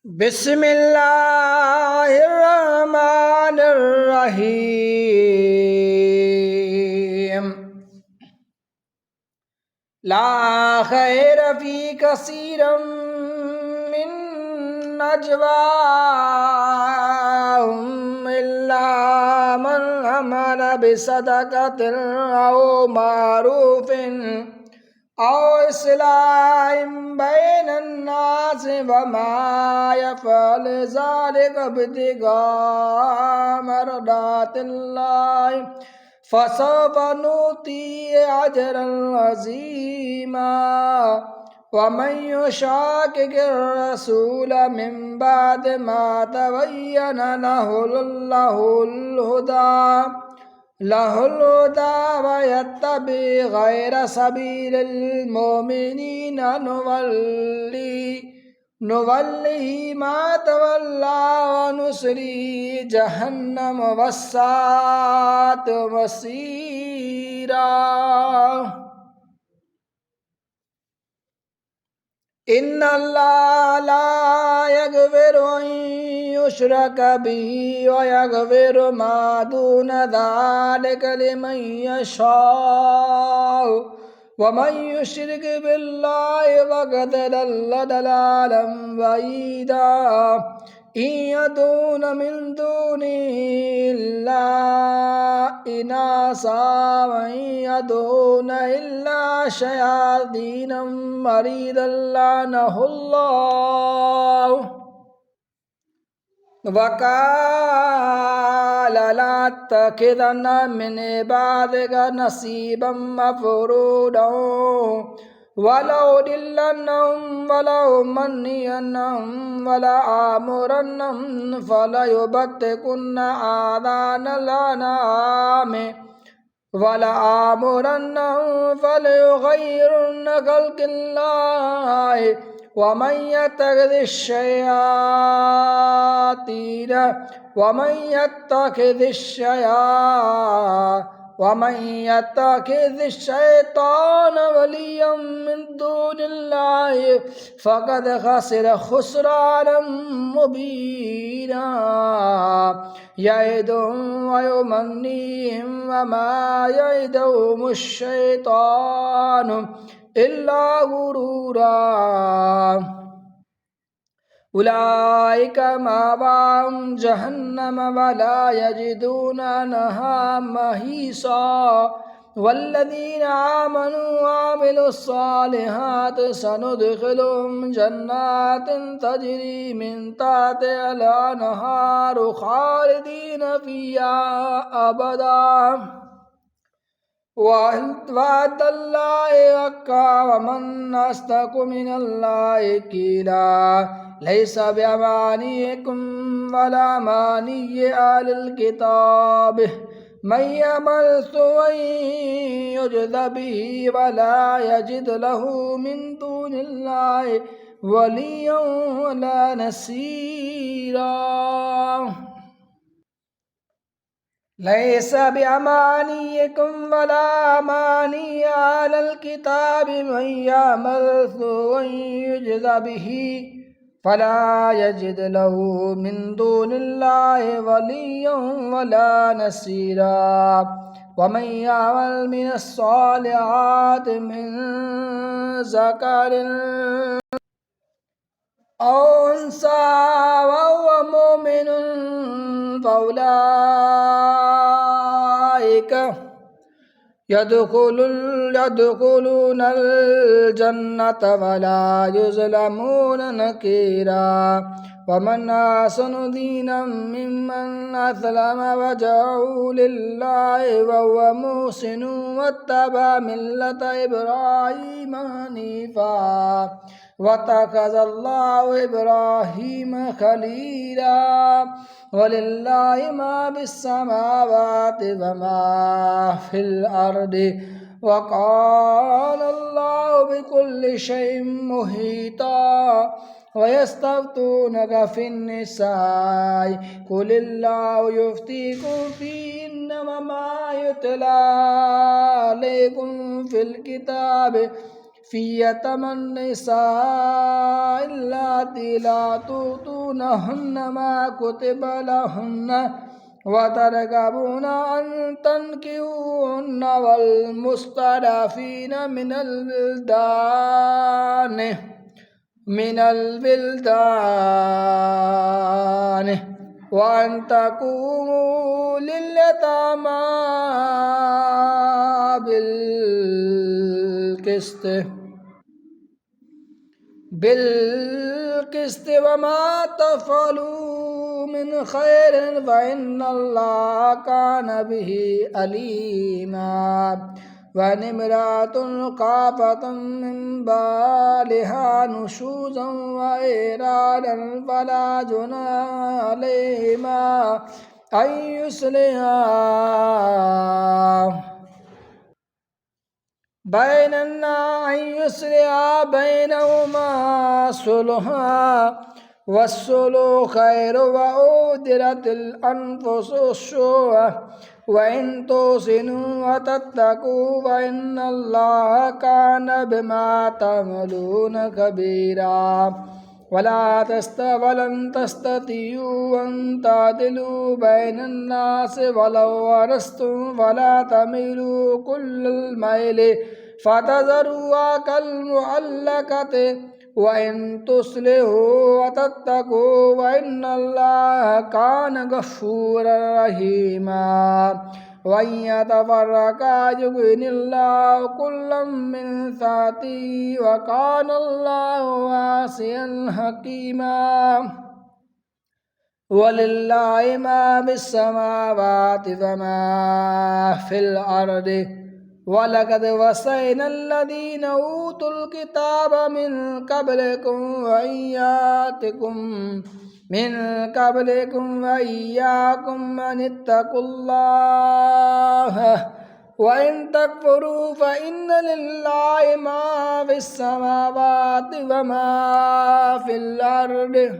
बिस्मिल्लाहिर्रहमानिर्रहीम। ला खैर फी कसीरम मिन नजवाहुम इल्ला मन अमरा बिसदक़तिन औ मारूफिन औ इस्लाहिम बैनन्नास वमा यफ़अल ज़ालिका इब्तिग़ाअ मरदातिल्लाहि फसौफ़ नु'तिहि अजरन अज़ीमा। वमन युशाक़िक़िर रसूल मिन बअदि मा तबय्यन लहुल हुदा वयत्तबि गैर सबीलिल मोमिनीन नुवल्लिहि मा तवल्ला व नुस्लिहि जहन्नम वस्साअत मसीरा। इन्नल्लाह ला यग़फ़िरु अन युश्रक बिही व यग़फ़िरु मा दून ज़ालिका लिमन यशाअ व मन युश्रिक बिल्लाहि फ़क़द ضل ضلاला बईदा। इन यदऊन मिन दूनिहि इल्ला इनासा व इन यदऊन इल्ला शयातीनम मरीदन लअनहुल्लाह। वक़ाल लअत्तख़िज़न्न मिन इबादिका नसीबम मफ़रूदा वलउदिल्लन्नहुम वलउमन्नियन्नहुम वलआमुरन्नहुम फलयुबत्तिकुन्न आज़ानल अनआमि वलआमुरन्नहुम फलयुग़य्यिरुन्न ख़ल्क़िल्लाहि वमन यत्तख़िज़िश्शैतान वलिय्यम मिन दूनिल्लाहि फ़क़द ख़सिर ख़ुस्रानम मुबीना। यइदुहुम व युमन्नीहिम वमा यइदुहुमुश्शैतानु इल्ला गुरूरा। उलाइका मअवाहुम जहन्नम वला यजिदून अन्हा महीसा। वल्लज़ीन आमनू व अमिलुस्सालिहाति सनुदख़िलुहुम जन्नातिन तजरी मिन तहतिहल अन्हारु ख़ालिदीन फ़ीहा अबदा। वअदल्लाहि हक़्क़ा वमन अस्दक़ु मिनल्लाहि क़ीला। लैसा बिअमानियकुम वला अमानिय्यि अहलिल किताब मन यअमल सुअन युज्ज़ बिही वला यजिद लहू मिन दूनिल्लाहि वलिय्यन वला नसीरा। लैसा बिअमानियकुम वला अमानिय्यि अहलिल किताब मन यअमल सुअन युज्ज़ बिही फला यजिद लहू मिन दूनिल्लाहि वलिय्यन वला नसीरा। वमन यअमल मिनस्सालिहाति मिन ज़करिन औ उन्सा वहुव मुमिनुन फ़उलाइका यदख़ुलूनल जन्नता वला युज़लमून नक़ीरा। वमन अहसनु दीनम मिम्मन अस्लम वजहहु लिल्लाहि वहुव मुहसिनुन वत्तबअ मिल्लता इब्राहीम हनीफ़ा वत्तख़ज़ल्लाहु इब्राहीम ख़लीला। वलिल्लाहि मा फ़िस्समावाति व मा फ़िल अर्दि वकानल्लाहु बिकुल्लि शैइन मुहीता। वयस्तफ्तूनक फ़िन्निसाइ कुलिल्लाहु युफ़्तीकुम फ़ीहिन्ना वमा युतला अलैकुम फ़िल किताब في يتامى النساء اللاتي لا تؤتونهن ما كتب لهن وترغبون أن تنكحوهن والمستضعفين من البلدان وأن تقوموا لليتامى بالقسط وما تفعلوا من خير فإن الله كان به عليما وإن امرأة خافت من بالها نشوزا وإرادا فلا جناح عليهما أن يصلحا بينهما صلحا والصلح خير وأحضرت الأنفس الشح وإن تحسنوا وتتقوا فإن الله كان بما تعملون خبيرا ولن تستطيعوا أن تعدلوا بين الناس ولو حرصتم ولا تميلوا كل الميل فتذروها كالمعلقة وإن تصلحوا وتتقوا فإن الله كان غفورا رحيما وإن يتفرقا يغن الله كلا من سعته وكان الله واسعا حكيما ولله ما في السماوات وما في الأرض ولقد وصينا الذين أوتوا الكتاب من قبلكم وإياكم أن اتقوا الله وإن تكفروا فإن لله ما في السماوات وما في الأرض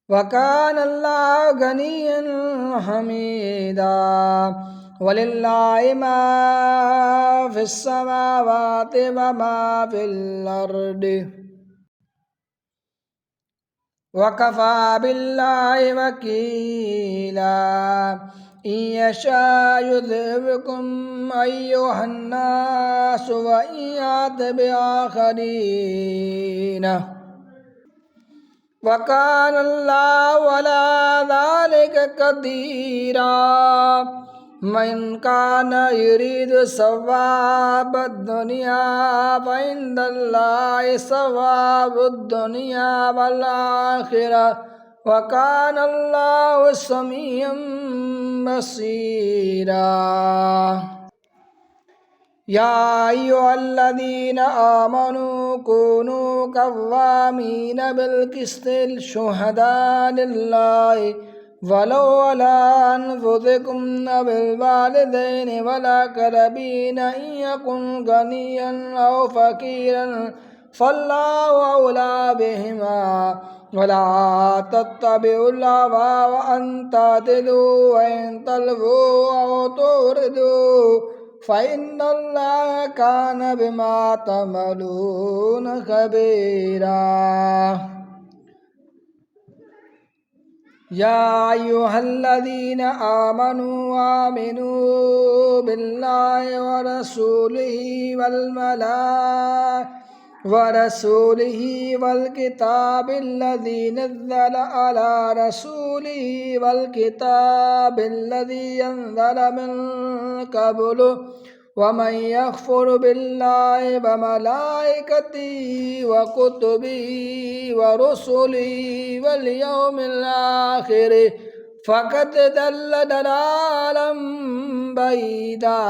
وكان الله غنيا حميدا ولله ما في السماوات وما في الأرض وكفى بالله وكيلا إن يشاء يذهبكم أيها الناس وإن يأت بآخرين وكان الله على ذلك قديرا من كان يريد ثواب الدنيا فعند الله ثواب الدنيا والآخرة وكان الله سميعا بصيرا يا أيها الذين آمنوا كونوا قوامين بالقسط شهداء لله ولو على أنفسكم بالوالدين والأقربين إن يكن غنيا أو فقيرا فالله أولى بهما ولا تتبعوا الهوى وأن تعدلوا وإن تلووا أو تعرضوا فإن الله كان بما تعملون خبيرا يا أيها الذين آمنوا بالله ورسوله والكتاب الذي نزل على رسوله والكتاب الذي أنزل من قبله ومن يكفر بالله وملائكته وكتبه ورسله واليوم الآخر فقد ضل ضلالا بعيدا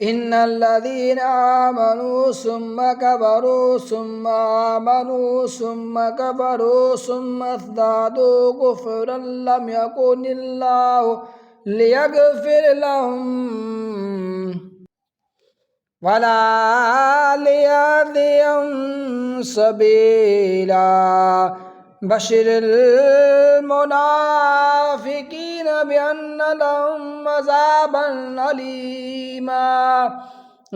إن الذين آمنوا ثم كفروا ثم آمنوا ثم كفروا ثم ازدادوا كفرا لم يكن الله ليغفر لهم ولا ليهديهم سبيلا बशिरिल मुनाफिकीन बिअन्न लहुम अज़ाबन अलीमा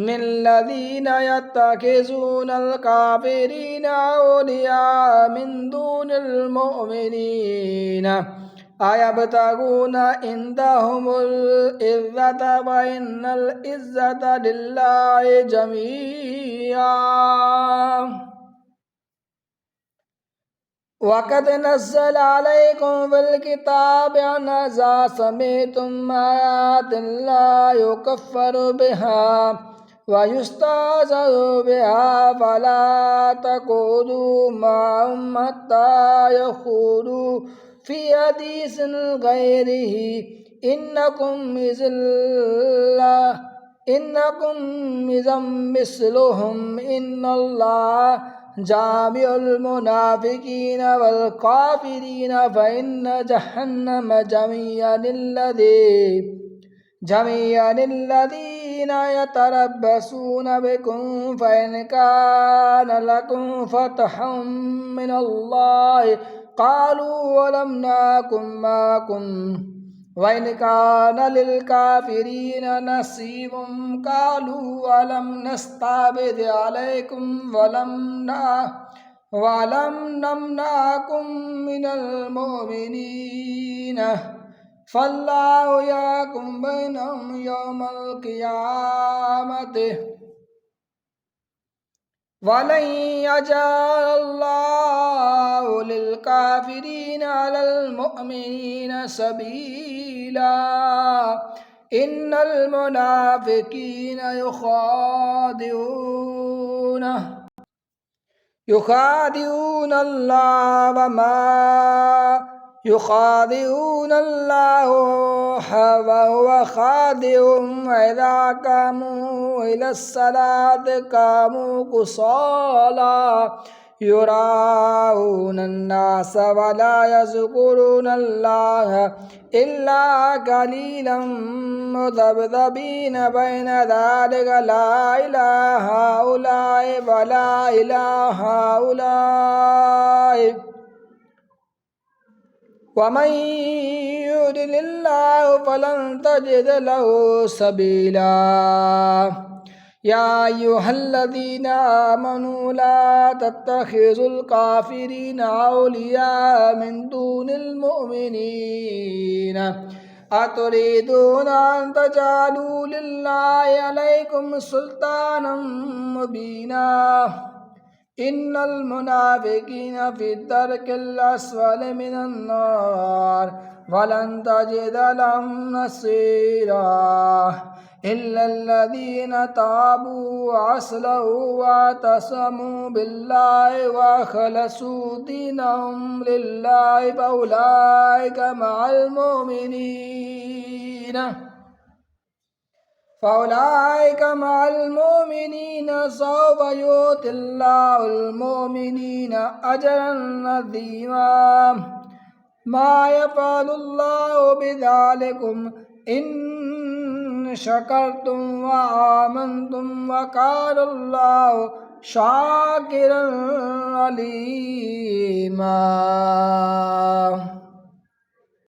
मिल्लज़ीना यत्तखिज़ूनल काफ़िरीना औलिया मिन दूनिल मुमिनीन अयब्तगूना इंदहुमुल इज़्ज़त व इन्नल इज़्ज़त लिल्लाहि जमीआ। वक़द नज़्ज़ल अलैकुम फिल किताबि अन इज़ा समिअ्तुम आयातिल्लाहि युकफ़्फ़रु बिहा व युस्तहज़अु बिहा फ़ला तक़ूदू मअहुम हत्ता यख़ूदू फ़ी हदीसिन ग़ैरिही इन्नकुम इज़म मिस्लुहुम इन्नल्लाह जामिउल मुनाफ़िकीन वल काफ़िरीन फ़इन्न जहन्नम जमीअनिल्लज़ीना यतरब्बसून बिकुम फ़इन कान लकुम फ़तहुम मिनल्लाहि क़ालू अलम नकुम मअकुम वइन कान लिल काफ़िरीन नसीबुम क़ालू अलम नस्तहविज़ अलैकुम वलम नमनअकुम मिनल मुमिनीन फ़ल्लाहु यहकुम बैनहुम यौमल क़ियामति वलन यजअलल्लाहु लिल काफ़िरीन अलल मुमिनीन सबीला इन्नल मुनाफ़िकीन युख़ादिऊनल्लाह वमा युख़ादिऊनल्लाह वहुव ख़ादिउहुम इज़ा क़ामू इलस्सलाति क़ामू कुसाला युराऊनन्नास वला यज़्कुरूनल्लाह इल्ला क़लीलन मुज़ब्ज़बीन बैन ज़ालिका ला इलाहा हाउलाइ वला इलाहा हाउलाइ वमन युरिदिल्लाहु फलन तजिद लहु सबीला। या अय्युहल्लज़ीना आमनू ला तत्तखिज़ुल काफ़िरीन औलिया मिन दूनिल मुमिनीन अतुरीदूना अन तजअलू लिल्लाहि अलैकुम सुल्तानम मुबीना इन्नल मुनाफ़िकीन फ़ी दरकिल अस्फ़लि मिनन नार वलन तजिद लहुम नसीरा इल्लल्लज़ीन ताबू व अस्लहू वअतसमू बिल्लाहि व अख़लसू दीनहुम लिल्लाहि फ़उलाइका मअल मुमिनीन सौफ़ युतिल्लाहुल मुमिनीन अजरन अज़ीमा मा यफ़अलुल्लाहु बिज़ालिकुम इन शकरतुम व आमनतुम व कानल्लाहु शाकिरन अलीमा।